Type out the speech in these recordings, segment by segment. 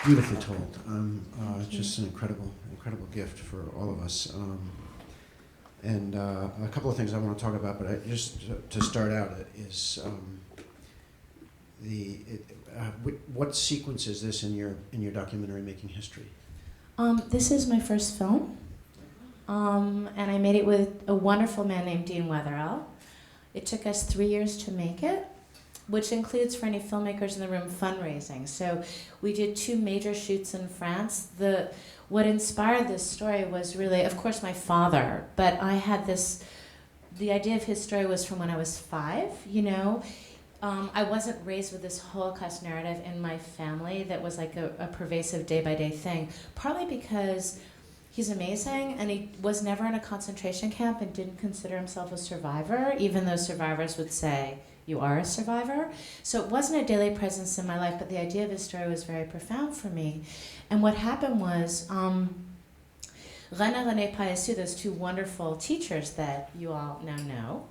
Beautifully told. Just an incredible gift for all of us. And a couple of things I want to talk about, but just to start out is what sequence is this in your documentary making history? This is my first film, and I made it with a wonderful man named Dean Weatherall. It took us 3 years to make it, which includes, for any filmmakers in the room, fundraising. So we did 2 major shoots in France. What inspired this story was really, of course, my father, but I had the idea of his story was from when I was 5, you know. I wasn't raised with this Holocaust narrative in my family that was like a pervasive day-by-day thing, partly because he's amazing and he was never in a concentration camp and didn't consider himself a survivor, even though survivors would say, you are a survivor. So it wasn't a daily presence in my life, but the idea of his story was very profound for me. And what happened was, René and René Payasu, those 2 wonderful teachers that you all now know,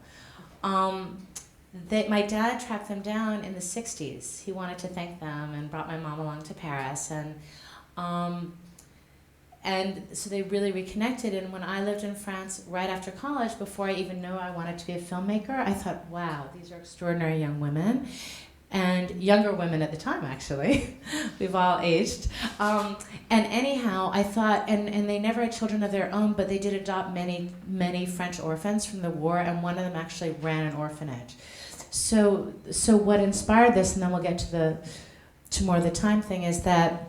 my dad tracked them down in the 60s. He wanted to thank them and brought my mom along to Paris. And so they really reconnected. And when I lived in France right after college, before I even knew I wanted to be a filmmaker, I thought, wow, these are extraordinary young women. And younger women at the time, actually. We've all aged. And anyhow, I thought, and they never had children of their own, but they did adopt many French orphans from the war, and one of them actually ran an orphanage. So what inspired this, and then we'll get to more of the time thing, is that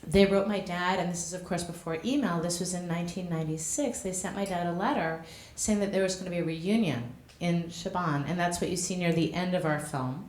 they wrote my dad, and this is of course before email, this was in 1996, they sent my dad a letter saying that there was going to be a reunion in Chabannes, and that's what you see near the end of our film.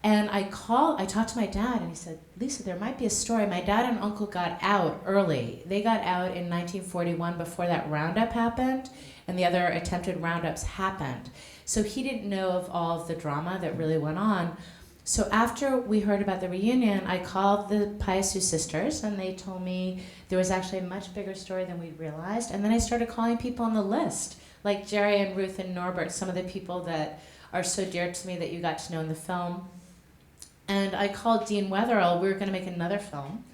And I talked to my dad, and he said, Lisa, there might be a story. My dad and uncle got out early. They got out in 1941 before that roundup happened, and the other attempted roundups happened. So he didn't know of all of the drama that really went on. So after we heard about the reunion, I called the Payasu sisters, and they told me there was actually a much bigger story than we'd realized. And then I started calling people on the list, like Jerry and Ruth and Norbert, some of the people that are so dear to me that you got to know in the film. And I called Dean Weatherall. We were going to make another film.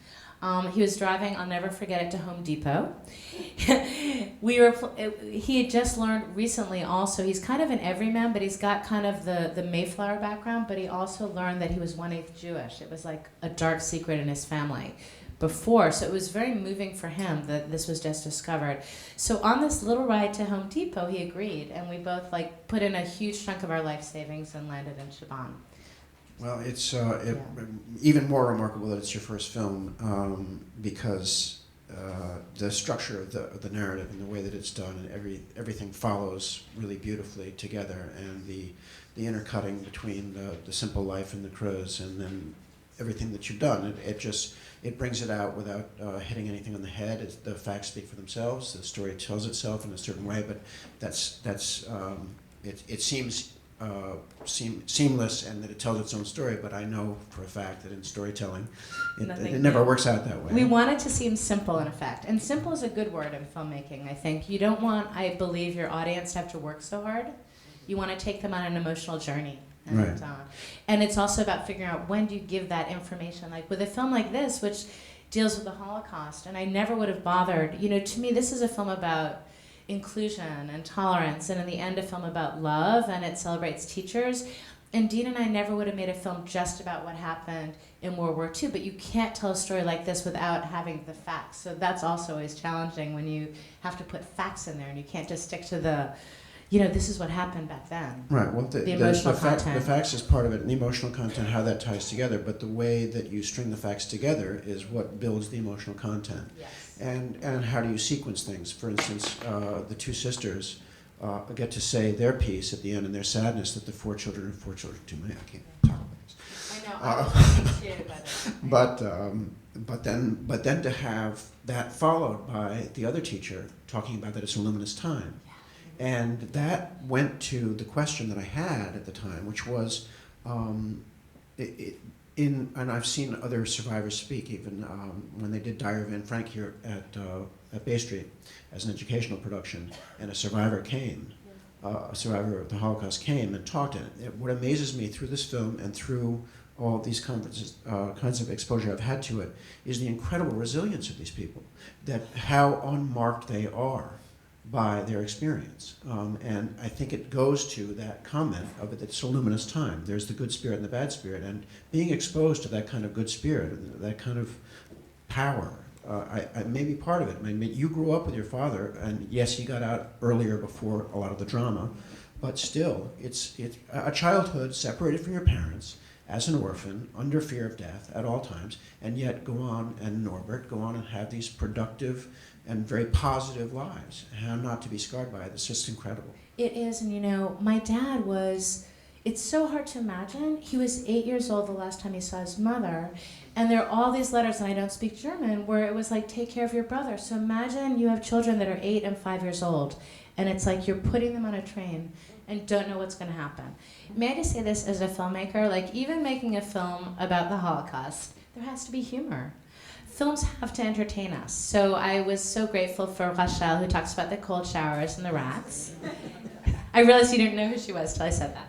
He was driving, I'll never forget it, to Home Depot. He had just learned recently also, he's kind of an everyman, but he's got kind of the Mayflower background, but he also learned that he was 1/8 Jewish. It was like a dark secret in his family before, so it was very moving for him that this was just discovered. So on this little ride to Home Depot, he agreed, and we both put in a huge chunk of our life savings and landed in Chabannes. Well, it's even more remarkable that it's your first film because the structure of the narrative and the way that it's done, and everything follows really beautifully together, and the intercutting between the simple life and the Crows, and then everything that you've done, it brings it out without hitting anything on the head. The facts speak for themselves. The story tells itself in a certain way, but it seems seamless and that it tells its own story, but I know for a fact that in storytelling it never works out that way. We want it to seem simple in effect, and simple is a good word in filmmaking, I think. You don't want, I believe, your audience to have to work so hard. You want to take them on an emotional journey. And, right. And it's also about figuring out when do you give that information. Like with a film like this, which deals with the Holocaust, and I never would have bothered, to me this is a film about inclusion and tolerance, and in the end a film about love, and it celebrates teachers. And Dean and I never would have made a film just about what happened in World War II, but you can't tell a story like this without having the facts. So that's also always challenging when you have to put facts in there, and you can't just stick to this is what happened back then. Right, well the emotional content. The facts is part of it, and the emotional content, how that ties together, but the way that you string the facts together is what builds the emotional content. Yes. And how do you sequence things? For instance, the 2 sisters get to say their piece at the end, and their sadness that the 4 children are 4 children too many. I can't talk about this. I know. But then to have that followed by the other teacher talking about that it's a luminous time. And that went to the question that I had at the time, which was, and I've seen other survivors speak, even when they did Diary of Anne Frank here at Bay Street as an educational production, and a survivor came, a survivor of the Holocaust came and talked in it. What amazes me through this film and through all these kinds of exposure I've had to it, is the incredible resilience of these people, that how unmarked they are by their experience. And I think it goes to that comment of it, it's a luminous time. There's the good spirit and the bad spirit, and being exposed to that kind of good spirit, that kind of power, I may be part of it. I mean, you grew up with your father, and yes, he got out earlier before a lot of the drama, but still, it's a childhood separated from your parents, as an orphan, under fear of death at all times, and yet go on, and Norbert, go on and have these productive and very positive lives. How not to be scarred by it? It's just incredible. It is, and you know, my dad was, it's so hard to imagine. He was 8 years old the last time he saw his mother, and there are all these letters, and I don't speak German, where it was like, take care of your brother. So imagine you have children that are 8 and 5 years old, and it's like you're putting them on a train and don't know what's going to happen. May I just say this as a filmmaker, like even making a film about the Holocaust, there has to be humor. Films have to entertain us. So I was so grateful for Rachel, who talks about the cold showers and the rats. I realized you didn't know who she was till I said that.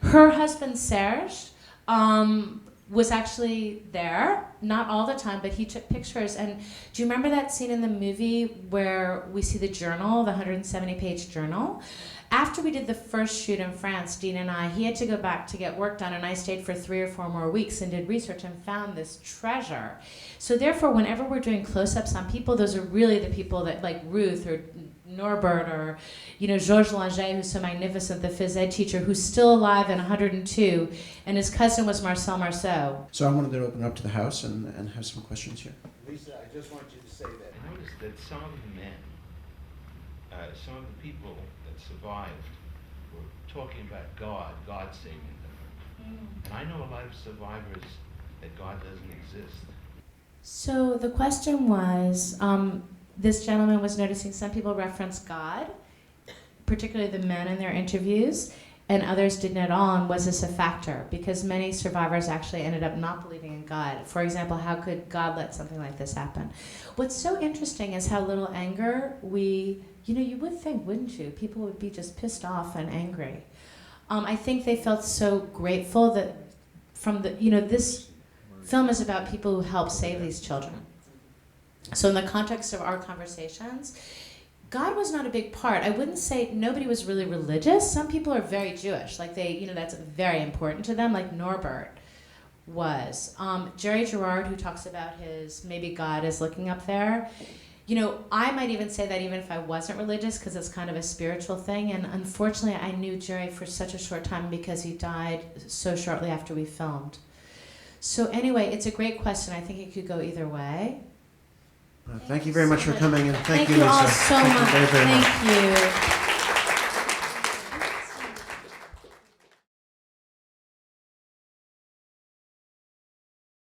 Her husband, Serge, was actually there, not all the time, but he took pictures. And do you remember that scene in the movie where we see the journal, the 170-page journal? After we did the first shoot in France, Dean and I, he had to go back to get work done, and I stayed for 3 or 4 more weeks and did research and found this treasure. So therefore, whenever we're doing close-ups on people, those are really the people that, like Ruth or Norbert or, you know, Georges Langer, who's so magnificent, the phys ed teacher, who's still alive and 102, and his cousin was Marcel Marceau. So I wanted to open up to the house and have some questions here. Lisa, I just want you to say that. I noticed that some of the men, some of the people that survived were talking about God saving them. And I know a lot of survivors that God doesn't exist. So the question was, this gentleman was noticing some people reference God, particularly the men in their interviews, and others didn't at all, and was this a factor? Because many survivors actually ended up not believing in God. For example, how could God let something like this happen? What's so interesting is how little anger you would think, wouldn't you? People would be just pissed off and angry. I think they felt so grateful that this film is about people who helped save these children. So in the context of our conversations, God was not a big part. I wouldn't say nobody was really religious. Some people are very Jewish, like that's very important to them, like Norbert was. Jerry Gerard, who talks about maybe God is looking up there. I might even say that even if I wasn't religious, because it's kind of a spiritual thing. And unfortunately, I knew Jerry for such a short time because he died so shortly after we filmed. So anyway, it's a great question. I think it could go either way. Thank you very much for coming, and thank you, Lisa. Lisa. Thank you all so much. Thank you very much. Thank you.